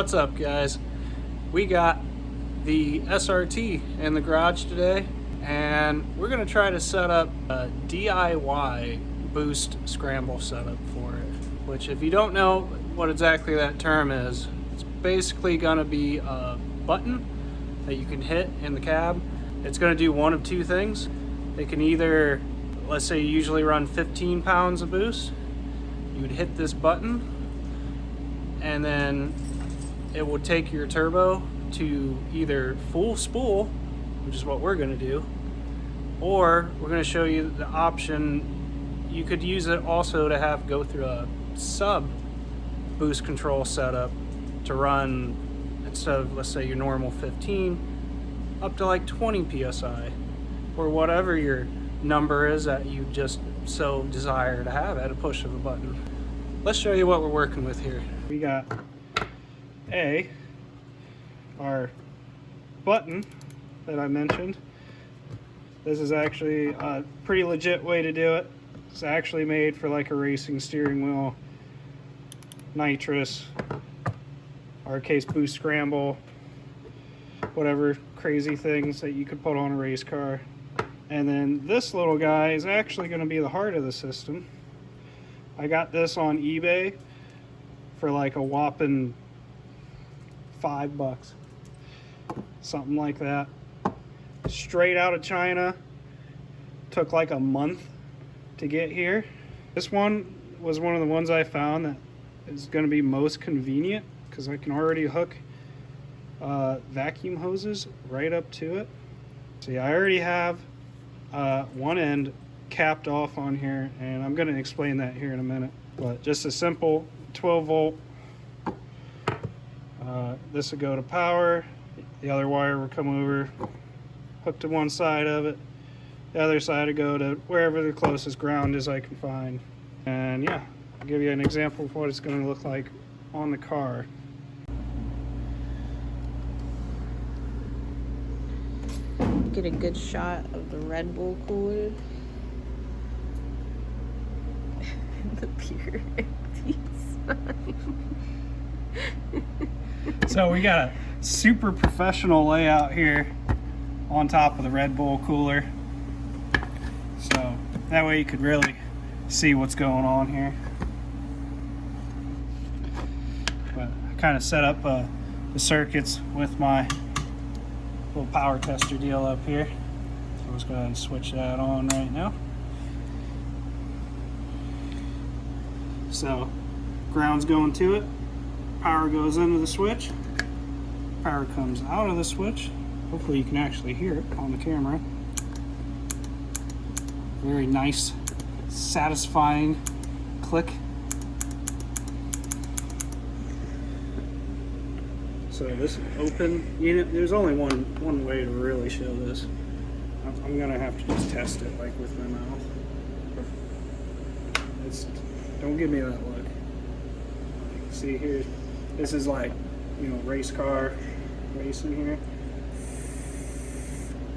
What's up, guys? We got the SRT in the garage today, and we're gonna try to set up a DIY Boost Scramble setup for it. Which, if you don't know what exactly that term is, it's basically gonna be a button that you can hit in the cab. It's gonna do one of two things. It can either, let's say you usually run 15 pounds of boost, you would hit this button, and then it will take your turbo to either full spool, which is what we're going to do, or we're going to show you the option. You could use it also to have go through a sub boost control setup to run, instead of, let's say, your normal 15, up to like 20 psi, or whatever your number is that you just so desire to have at a push of a button. Let's show you what we're working with here. We got our button that I mentioned. This is actually a pretty legit way to do it. It's actually made for like a racing steering wheel, nitrous, our case Boost Scramble, whatever crazy things that you could put on a race car. And then this little guy is actually going to be the heart of the system. I got this on eBay for like a whopping $5, something like that. Straight out of China. Took like a month to get here. This one was one of the ones I found that is going to be most convenient because I can already hook vacuum hoses right up to it. See, I already have one end capped off on here, and I'm going to explain that here in a minute. But just a simple 12 volt. This would go to power. The other wire would come over, hook to one side of it. The other side would go to wherever the closest ground is I can find. And yeah, I'll give you an example of what it's going to look like on the car. Get a good shot of the Red Bull cooler. The pure empty sign. So we got a super professional layout here on top of the Red Bull cooler. So that way you could really see what's going on here. But I kind of set up the circuits with my little power tester deal up here. So let's go ahead and switch that on right now. So ground's going to it, power goes into the switch, power comes out of the switch. Hopefully you can actually hear it on the camera. Very nice, satisfying click. So this is open. You know, there's only one way to really show this. I'm gonna have to just test it like with my mouth. Don't give me that look. See here, this is like, you know, race car racing here.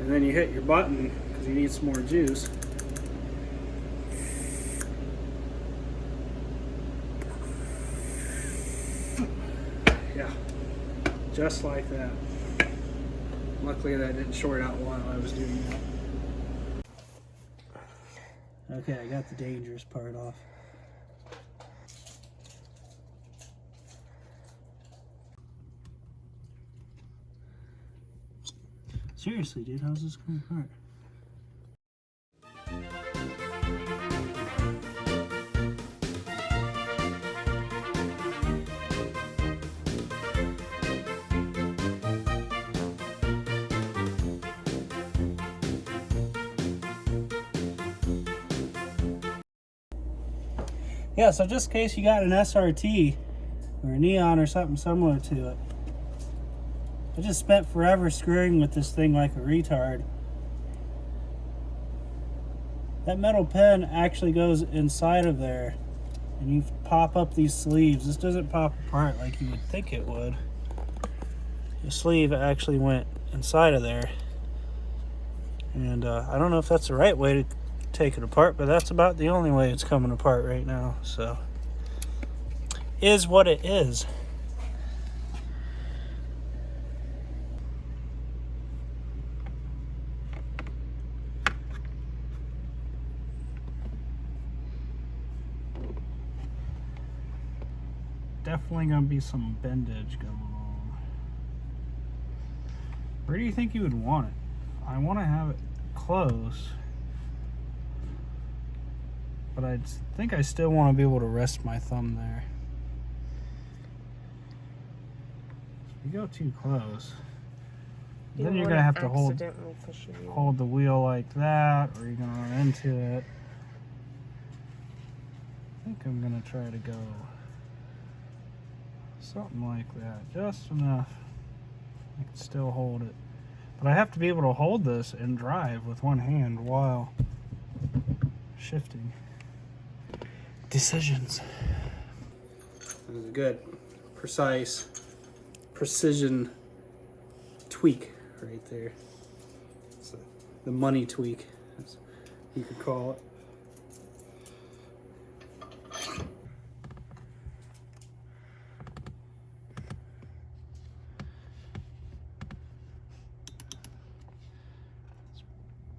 And then you hit your button because you need some more juice. Yeah, just like that. Luckily that didn't short out while I was doing that. Okay, I got the dangerous part off. Seriously, dude, how's this going apart? Yeah, so just in case you got an SRT or a Neon or something similar to it, I just spent forever screwing with this thing like a retard. That metal pin actually goes inside of there, and you pop up these sleeves. This doesn't pop apart like you would think it would. The sleeve actually went inside of there, and I don't know if that's the right way to take it apart, but that's about the only way it's coming apart right now. So is what it is. definitely gonna be some bendage going on. Where do you think you would want it? I want to have it close, but I think I still want to be able to rest my thumb there. If you go too close, then you're gonna have to hold the wheel like that, or you're gonna run into it. I think I'm gonna try to go something like that, just enough. I can still hold it, but I have to be able to hold this and drive with one hand while shifting. Decisions. This is a good, precise, precision tweak right there. It's the money tweak, as you could call it.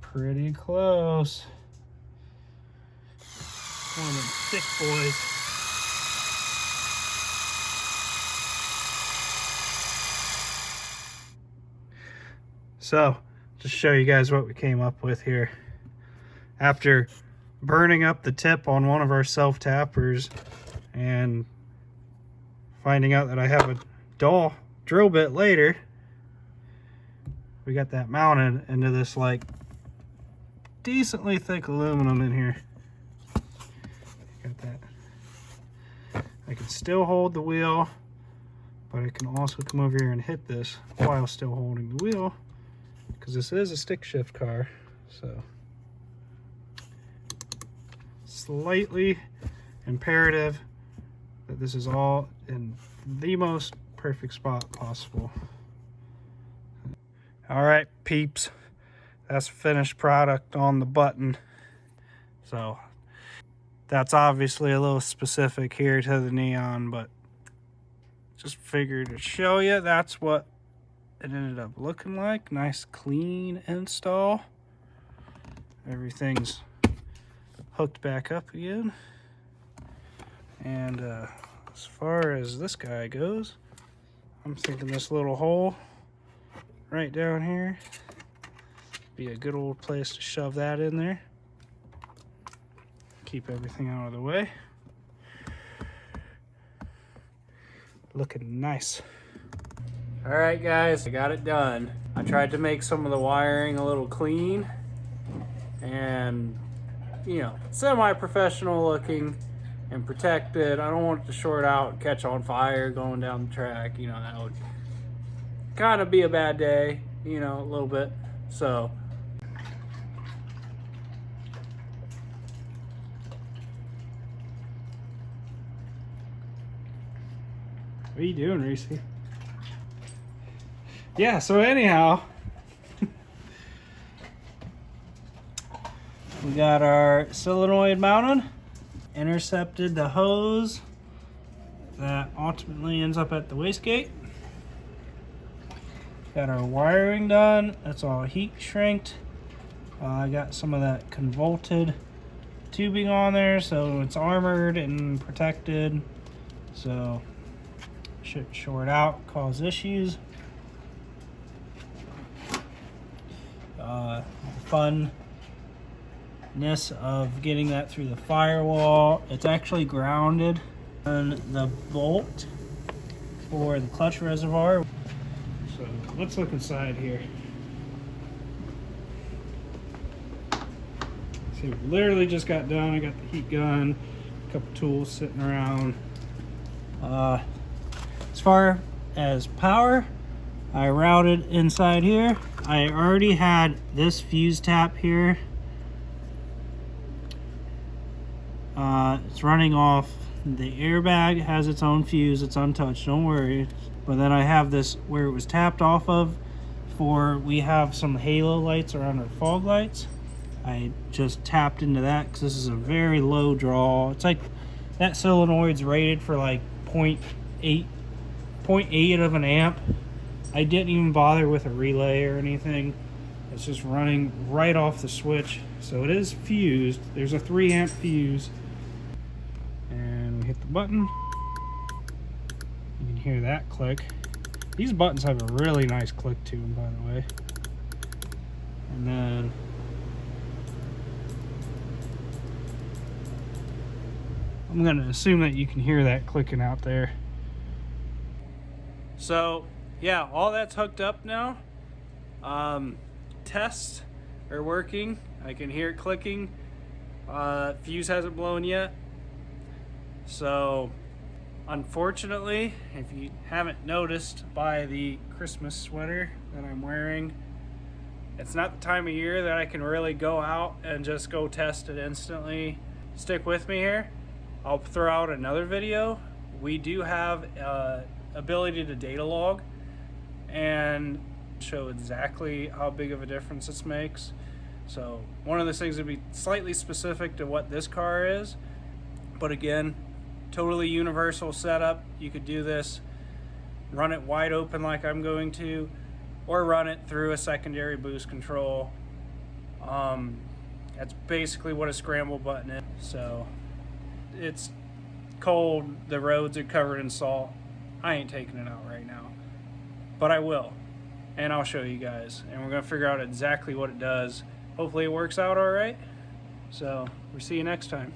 Pretty close. One of them thick boys. So, just show you guys what we came up with here. After burning up the tip on one of our self-tappers and finding out that I have a dull drill bit later, we got that mounted into this like decently thick aluminum in here. Got that. I can still hold the wheel, but I can also come over here and hit this while still holding the wheel, because this is a stick shift car. So slightly imperative that this is all in the most perfect spot possible. All right, peeps, that's finished product on the button. So that's obviously a little specific here to the Neon, but just figured to show you that's what it ended up looking like. Nice clean install. Everything's hooked back up again. And as far as this guy goes, I'm thinking this little hole right down here be a good old place to shove that in there. Keep everything out of the way. Looking nice. All right, guys, I got it done. I tried to make some of the wiring a little clean and, you know, semi-professional looking and protected. I don't want it to short out and catch on fire going down the track. You know, that would kind of be a bad day, you know, a little bit. So what are you doing, Reese? Yeah, so anyhow, we got our solenoid mounted, intercepted the hose that ultimately ends up at the wastegate. Got our wiring done. That's all heat shrinked. I got some of that convolted tubing on there, so it's armored and protected. So should short out, cause issues. Funness of getting that through the firewall. It's actually grounded on the bolt for the clutch reservoir. So let's look inside here. See, we literally just got done. I got the heat gun, a couple tools sitting around. As far as power, I routed inside here. I already had this fuse tap here. It's running off. The airbag has its own fuse. It's untouched, don't worry. But then I have this where it was tapped off of we have some halo lights around our fog lights. I just tapped into that because this is a very low draw. It's like that solenoid's rated for like 0.8 of an amp. I didn't even bother with a relay or anything. It's just running right off the switch. So it is fused. There's a 3 amp fuse. And we hit the button. hear that click. These buttons have a really nice click to them, by the way. And then I'm going to assume that you can hear that clicking out there. So yeah, all that's hooked up now. Tests are working. I can hear it clicking. Fuse hasn't blown yet. So unfortunately, if you haven't noticed by the Christmas sweater that I'm wearing, it's not the time of year that I can really go out and just go test it instantly. Stick with me here. I'll throw out another video. We do have ability to data log and show exactly how big of a difference this makes. So one of those things would be slightly specific to what this car is, but again, totally universal setup. You could do this, run it wide open like I'm going to, or run it through a secondary boost control. That's basically what a scramble button is. So it's cold, the roads are covered in salt. I ain't taking it out right now, but I will, and I'll show you guys, and we're gonna figure out exactly what it does. Hopefully it works out all right. So we'll see you next time.